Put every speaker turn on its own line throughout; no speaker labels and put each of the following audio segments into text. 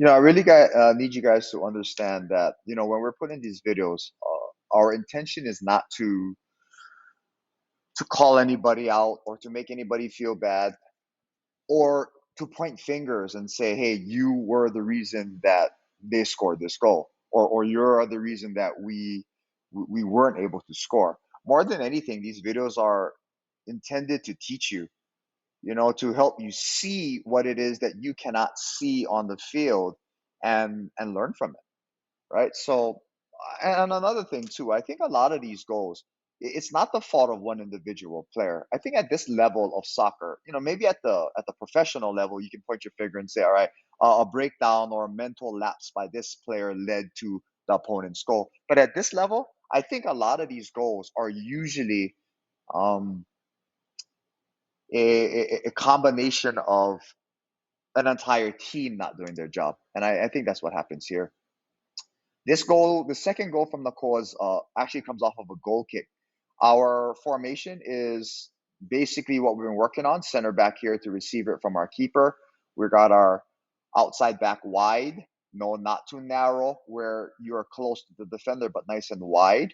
I really need you guys to understand that, when we're putting these videos, our intention is not to call anybody out or to make anybody feel bad or to point fingers and say, hey, you were the reason that they scored this goal, or you're the reason that we weren't able to score. More than anything, these videos are intended to teach you, to help you see what it is that you cannot see on the field and learn from it, right? So, and another thing too, I think a lot of these goals, it's not the fault of one individual player. I think at this level of soccer, maybe at the professional level, you can point your finger and say, all right, a breakdown or a mental lapse by this player led to the opponent's goal. But at this level, I think a lot of these goals are usually um, a combination of an entire team not doing their job, and I think that's what happens here. This goal, the second goal from the cause, actually comes off of a goal kick. Our formation is basically what we've been working on. Center back here to receive it from our keeper. We got our outside back wide. No, not too narrow where you are close to the defender, but nice and wide.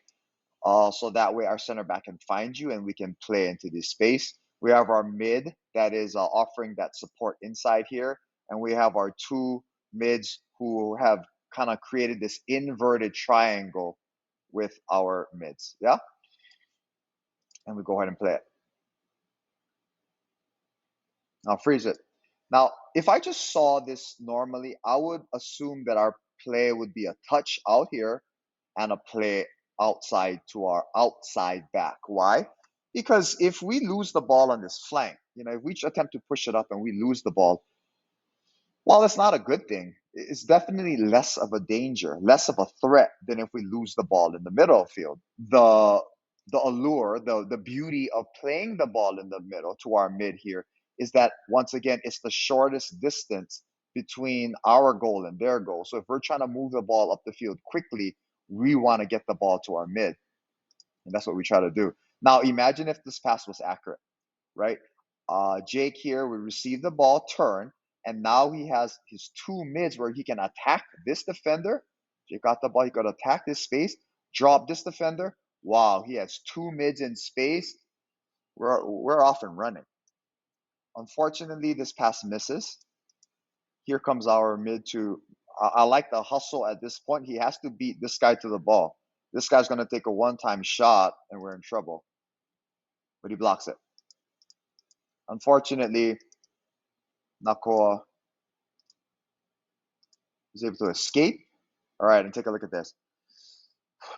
So that way our center back can find you and we can play into this space. We have our mid that is offering that support inside here. And we have our two mids who have kind of created this inverted triangle with our mids. Yeah. And we go ahead and play it. Now freeze it. Now, if I just saw this normally, I would assume that our play would be a touch out here and a play outside to our outside back. Why? Because if we lose the ball on this flank, if we attempt to push it up and we lose the ball, well, it's not a good thing. It's definitely less of a danger, less of a threat than if we lose the ball in the middle of the field. The allure, the beauty of playing the ball in the middle to our mid here is that once again, it's the shortest distance between our goal and their goal. So if we're trying to move the ball up the field quickly, we want to get the ball to our mid. And that's what we try to do. Now imagine if this pass was accurate, right? Jake here will receive the ball, turn, and now he has his two mids where he can attack this defender. Jake got the ball, he got to attack this space, drop this defender. Wow, he has two mids in space. We're off and running. Unfortunately, this pass misses. Here comes our mid to. I like the hustle at this point. He has to beat this guy to the ball. This guy's going to take a one-time shot, and we're in trouble. But he blocks it. Unfortunately, Nakoa is able to escape. All right, and take a look at this.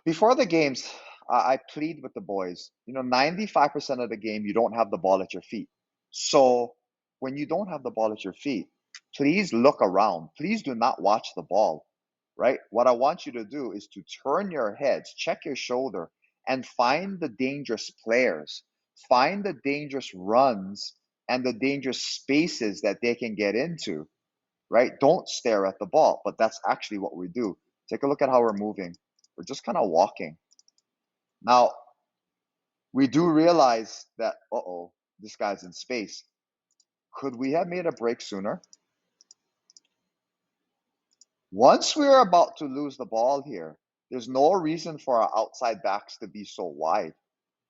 Before the games, I plead with the boys. 95% of the game, you don't have the ball at your feet. So when you don't have the ball at your feet, please look around. Please do not watch the ball, right? What I want you to do is to turn your heads, check your shoulder, and find the dangerous players, find the dangerous runs and the dangerous spaces that they can get into, right? Don't stare at the ball, but that's actually what we do. Take a look at how we're moving. We're just kind of walking. Now, we do realize that, uh-oh, this guy's in space. Could we have made a break sooner? Once we're about to lose the ball here, there's no reason for our outside backs to be so wide,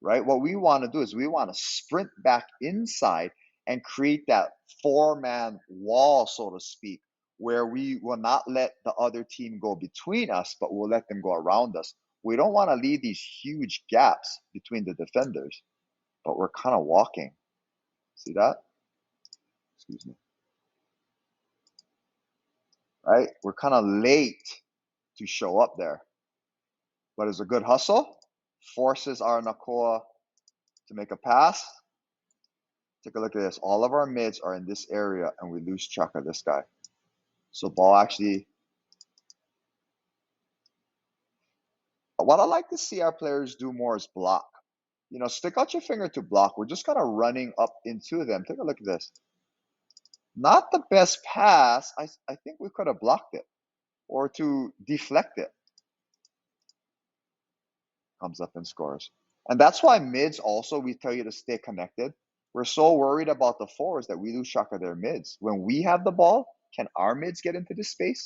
right? What we want to do is we want to sprint back inside and create that four-man wall, so to speak, where we will not let the other team go between us, but we'll let them go around us. We don't want to leave these huge gaps between the defenders, but we're kind of walking. See that? Excuse me. Right? We're kind of late to show up there. But it's a good hustle. Forces our Nakoa to make a pass. Take a look at this. All of our mids are in this area, and we lose track of this guy. So ball actually. What I like to see our players do more is block. Stick out your finger to block. We're just kind of running up into them. Take a look at this. Not the best pass. I think we could have blocked it or to deflect it. Comes up and scores. And that's why mids also, we tell you to stay connected. We're so worried about the forwards that we lose track of their mids. When we have the ball, can our mids get into this space?